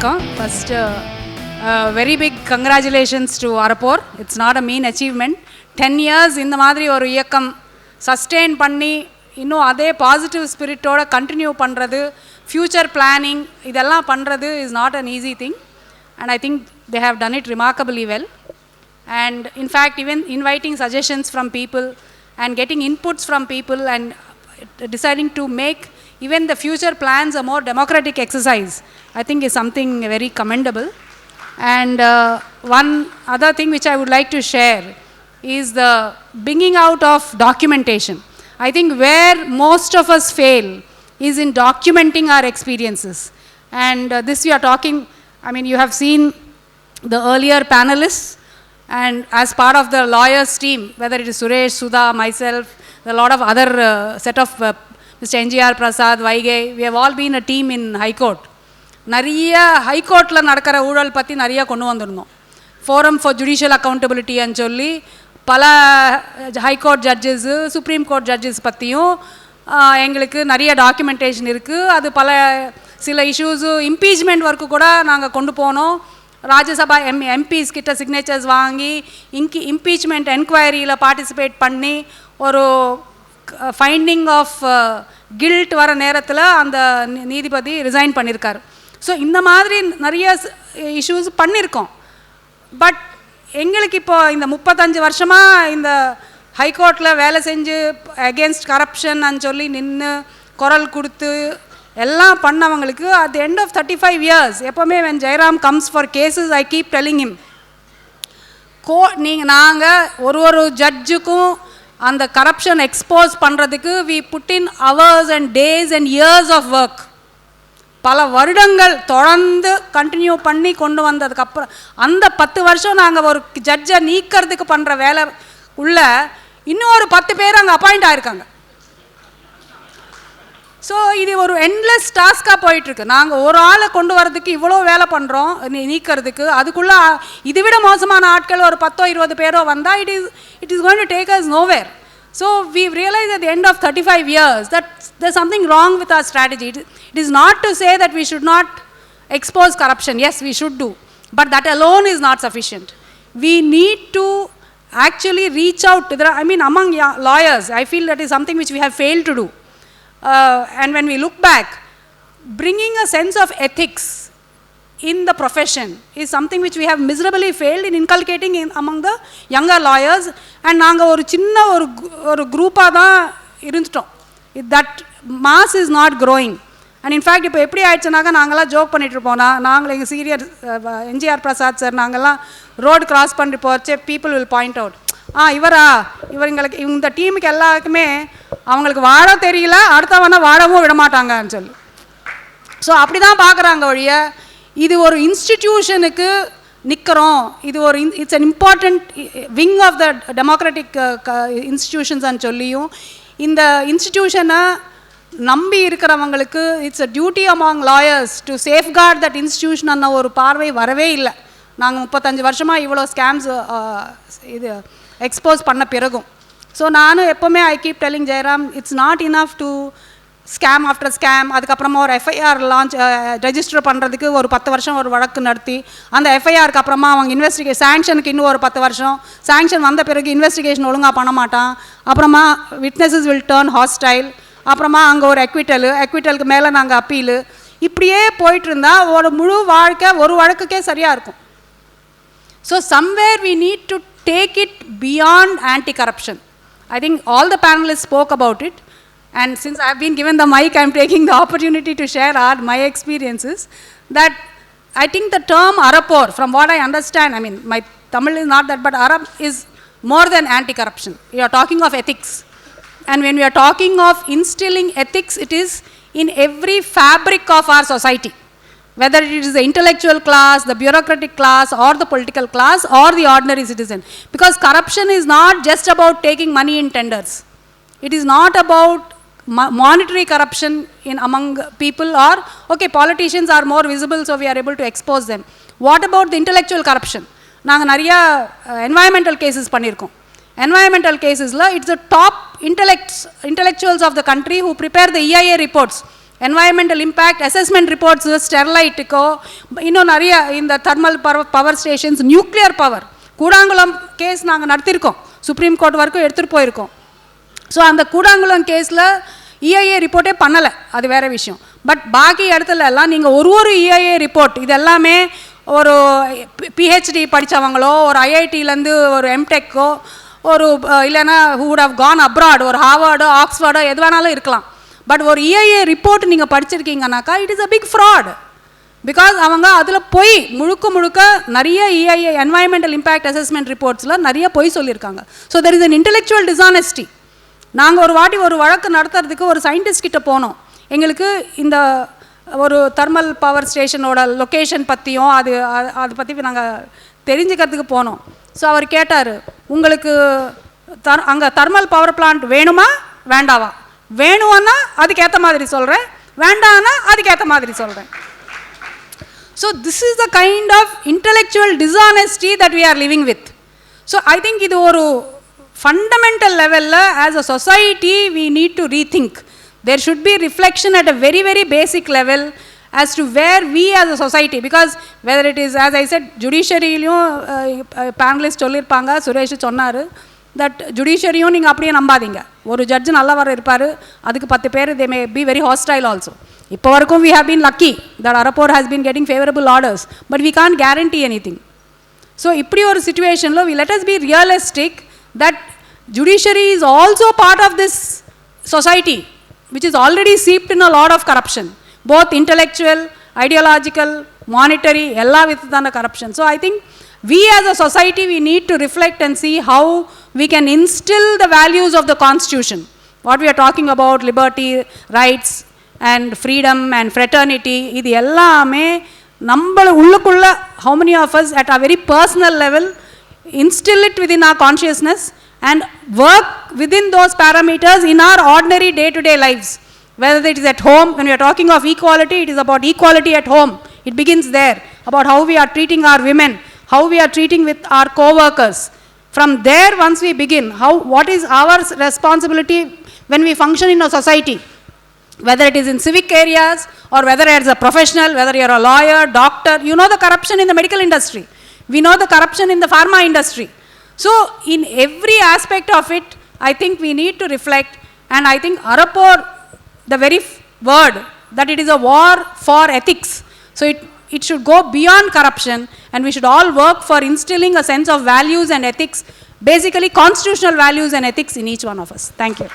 vanakkam. First, very big congratulations to Arappor. It's not a mean achievement. 10 years இந்த மாதிரி ஒரு இயக்கம் sustain பண்ணி இன்னும் அதே பாசிட்டிவ் ஸ்பிரிட்டோட கண்டினியூ பண்ணுறது, ஃப்யூச்சர் பிளானிங் இதெல்லாம் பண்ணுறது is not an easy thing. And I think they have done it remarkably well. And in fact, even inviting suggestions from people and getting inputs from people and deciding to make even the future plans a more democratic exercise, I think is something very commendable. And one other thing which I would like to share is the bringing out of documentation. I think where most of us fail is in documenting our experiences. And this we are talking, I mean, you have seen the earlier panelists, and as part of the lawyers team, whether it is Suresh, Sudha, myself, a lot of other set of Mr. NGR Prasad, Vaigay, we have all been a team in High Court. நிறைய ஹைகோர்ட்டில் நடக்கிற ஊழல் பற்றி நிறைய கொண்டு வந்திருந்தோம். Forum for judicial அக்கௌண்டபிலிட்டின்னு சொல்லி பல high court judges, supreme court judges பற்றியும் எங்களுக்கு நிறைய டாக்குமெண்டேஷன் இருக்குது. அது பல சில இஷ்யூஸு இம்பீச்மெண்ட் ஒர்க்கு கூட நாங்கள் கொண்டு போனோம். ராஜ்யசபா எம்பிஸ் கிட்ட சிக்னேச்சர்ஸ் வாங்கி இம்பீச்மெண்ட் என்கொயரியில் பார்ட்டிசிபேட் பண்ணி ஒரு ஃபைண்டிங் ஆஃப் கில்ட் வர நேரத்தில் அந்த நீதிபதி ரிசைன் பண்ணியிருக்காரு. ஸோ இந்த மாதிரி நிறைய இஷ்யூஸ் பண்ணியிருக்கோம். பட் எங்களுக்கு இப்போ இந்த 35 வருஷமாக இந்த ஹைகோர்ட்டில் வேலை செஞ்சு அகேன்ஸ்ட் கரப்ஷன் சொல்லி நின்று குரல் கொடுத்து எல்லாம் பண்ணவங்களுக்கு at the end of 35 years, எப்போவுமே when Jairam comes for cases, I keep telling him, நாங்கள் ஒரு ஜட்ஜுக்கும் அந்த கரப்ஷன் எக்ஸ்போஸ் பண்ணுறதுக்கு we put in hours and days and years of work. பல வருடங்கள் தொடர்ந்து கண்டினியூ பண்ணி கொண்டு வந்ததுக்கப்புறம் அந்த 10 வருஷம் நாங்கள் ஒரு ஜட்ஜை நீக்கிறதுக்கு பண்ணுற வேலை உள்ள இன்னும் ஒரு 10 பேர் அங்கே அப்பாயிண்ட் ஆகிருக்காங்க. ஸோ இது ஒரு என்லெஸ் டாஸ்காக போயிட்டுருக்கு. நாங்கள் ஒரு ஆளை கொண்டு வரதுக்கு இவ்வளோ வேலை பண்ணுறோம் நீக்கிறதுக்கு. அதுக்குள்ளே இதை விட மோசமான ஆட்கள் ஒரு 10-20 பேரோ வந்தால் it is going to take us nowhere. So we've realized at the end of 35 years that there's something wrong with our strategy. It is not to say that we should not expose corruption. Yes, we should do. But that alone is not sufficient. We need to actually reach out to I mean, among lawyers, I feel that is something which we have failed to do. And when we look back, bringing a sense of ethics in the profession is something which we have miserably failed in inculcating among the younger lawyers. And நாங்கள் ஒரு சின்ன ஒரு குரூப்பாக தான் இருந்துட்டோம். That mass is not growing. And in fact, இப்போ எப்படி ஆயிடுச்சுனாக்கா நாங்கள்லாம் ஜோக் பண்ணிகிட்ருப்போம். நாங்கள் எங்கள் சீனியர் என்ஜிஆர் பிரசாத் சார் நாங்கள்லாம் ரோடு கிராஸ் பண்ணி போச்சே பீப்புள் வில் பாயிண்ட் அவுட், இவங்களுக்கு இந்த டீமுக்கு எல்லாருக்குமே அவங்களுக்கு வாழ தெரியல, அடுத்தவனா வாழவும் விடமாட்டாங்கன்னு சொல்லி. ஸோ அப்படி தான் பார்க்குறாங்க ஒழிய இது ஒரு இன்ஸ்டிடியூஷனுக்கு நிற்கிறோம், இது ஒரு it's an important wing of the democratic இன்ஸ்டிடியூஷன்ஸ்ன்னு சொல்லியும் இந்த இன்ஸ்டிடியூஷனை நம்பி இருக்கிறவங்களுக்கு it's a duty among lawyers to safeguard that institution அన్న ஒரு பார்வை வரவே இல்லை. நாங்கள் 35 வருஷமாக இவ்வளோ ஸ்கேம்ஸ் இது எக்ஸ்போஸ் பண்ண பிறகும். ஸோ நானும் எப்போவுமே I keep telling Jayaram, it's not enough to scam after scam. அதுக்கப்புறமா ஒரு எஃப்ஐஆர் ரெஜிஸ்டர் பண்ணுறதுக்கு ஒரு 10 வருஷம் ஒரு வழக்கு நடத்தி அந்த எஃப்ஐஆருக்கு அப்புறமா அவங்க சாங்ஷனுக்கு இன்னும் ஒரு 10 வருஷம், சாங்ஷன் வந்த பிறகு இன்வெஸ்டிகேஷன் ஒழுங்காக பண்ண மாட்டான், அப்புறமா விட்னஸஸ் வில் டர்ன் ஹாஸ்டைல், அப்புறமா அங்கே ஒரு எக்விட்டலுக்கு மேலே நாங்கள் அப்பீலு, இப்படியே போயிட்டு இருந்தால் ஒரு முழு வாழ்க்கை ஒரு வழக்குக்கே சரியாக இருக்கும். So somewhere we need to take it beyond anti-corruption. I think all the panelists spoke about it, and since I've been given the mic, I'm taking the opportunity to share my experiences. That I think the term Arappor, from what I understand, I mean my Tamil is not that, but Arab is more than anti-corruption. You are talking of ethics, and when we are talking of instilling ethics, it is in every fabric of our society, whether it is the intellectual class, the bureaucratic class, or the political class, or the ordinary citizen. Because corruption is not just about taking money in tenders. It is not about monetary corruption in among people, or okay, politicians are more visible, so we are able to expose them. What about the intellectual corruption? நாங்கள் நிறையா environmental cases பண்ணியிருக்கோம். Environmental cases, it's the top intellectuals of the country who prepare the EIA reports. Environmental impact assessment reports ஸ்டெர்லைட்டுக்கோ இன்னும் நிறைய இந்த thermal power stations, nuclear power, Koodankulam case நாங்கள் நடத்தியிருக்கோம், supreme court வரைக்கும் எடுத்துகிட்டு போயிருக்கோம். ஸோ அந்த கூடாங்குளம் கேஸில் இஐஏ ரிப்போர்ட்டே பண்ணலை, அது வேறு விஷயம். பட் பாக்கி இடத்துல எல்லாம் நீங்கள் ஒரு இஐஏ ரிப்போர்ட் இது எல்லாமே ஒரு பிஹெச்டி படித்தவங்களோ, ஒரு ஐஐடியிலேருந்து ஒரு எம்டெக்கோ, ஒரு இல்லைன்னா who would have gone abroad, ஒரு ஹார்வர்டோ ஆக்ஸ்ஃபோர்டோ எது வேணாலும் இருக்கலாம். பட் ஒரு இஐஏ ரிப்போர்ட் நீங்கள் படிச்சிருக்கீங்கன்னாக்கா it is a big fraud. Because அவங்க அதில் போய் முழுக்க நிறைய இஐஏ என்வாயன்மெண்டல் இம்பேக்ட் அசஸ்மெண்ட் ரிப்போர்ட்ஸில் நிறைய பொய் சொல்லியிருக்காங்க. So there is an intellectual dishonesty. நாங்கள் ஒரு வாட்டி ஒரு வழக்கு நடத்துறதுக்கு ஒரு சயின்டிஸ்ட் கிட்ட போனோம். எங்களுக்கு இந்த ஒரு தெர்மல் பவர் ஸ்டேஷனோட லொக்கேஷன் பற்றியும் அதை பற்றி நாங்கள் தெரிஞ்சுக்கிறதுக்கு போனோம். ஸோ அவர் கேட்டார், உங்களுக்கு அங்கே தெர்மல் பவர் பிளான்ட் வேணுமா வேண்டாவா? வேணும்னா அதுக்கேற்ற மாதிரி சொல்கிறேன், வேண்டான்னா அதுக்கேற்ற மாதிரி சொல்கிறேன். So this is the kind of intellectual dishonesty that we are living with. So I think இது ஒரு fundamental level as a society we need to rethink. There should be reflection at a very basic level as to where we as a society, because whether it is, as I said, judiciary-லையும் panelist சொல்லியிருப்பாங்க, சுரேஷ் சொன்னார், that judiciary-யும் நீங்கள் அப்படியே நம்பாதீங்க. ஒரு judge நல்லா வர இருப்பார், அதுக்கு 10 பேர் they may be very hostile also. இப்போ வரைக்கும் we have been lucky that Arappor has been getting favorable orders, but we can't guarantee anything. So இப்படி ஒரு situationல let us be realistic that judiciary is also part of this society which is already seeped in a lot of corruption, both intellectual, ideological, monetary, ella with the corruption. So I think we as a society we need to reflect and see how we can instill the values of the constitution, what we are talking about, liberty, rights and freedom and fraternity. Idu ellame நம்மள உள்ளுக்குள்ள how many of us at a very personal level instill it within our consciousness and work within those parameters in our ordinary day-to-day lives. Whether it is at home, when we are talking of equality, it is about equality at home. It begins there, about how we are treating our women, how we are treating with our co-workers. From there, once we begin, what is our responsibility when we function in a society? Whether it is in civic areas or whether as a professional, whether you are a lawyer, doctor, you know the corruption in the medical industry. We know the corruption in the pharma industry. So in every aspect of it, I think we need to reflect, and I think Arappor, the very word that it is a war for ethics. So it should go beyond corruption, and we should all work for instilling a sense of values and ethics, basically constitutional values and ethics in each one of us. Thank you.